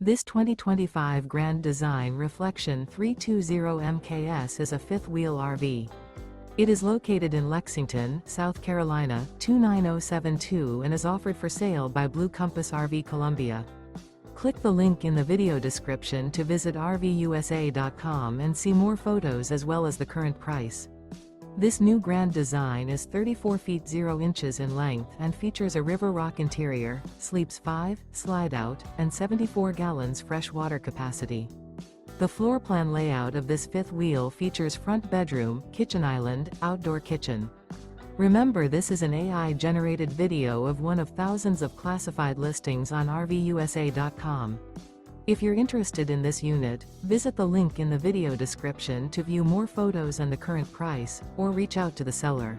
This 2025 Grand Design Reflection 320 MKS is a fifth-wheel RV. It is located in Lexington, South Carolina, 29072 and is offered for sale by Blue Compass RV Columbia. Click the link in the video description to visit RVUSA.com and see more photos as well as the current price. This new Grand Design is 34 feet 0 inches in length and features a River Rock interior, sleeps 5, slide-out, and 74 gallons fresh water capacity. The floor plan layout of this fifth wheel features front bedroom, kitchen island, outdoor kitchen. Remember, this is an AI-generated video of one of thousands of classified listings on RVUSA.com. If you're interested in this unit, visit the link in the video description to view more photos and the current price, or reach out to the seller.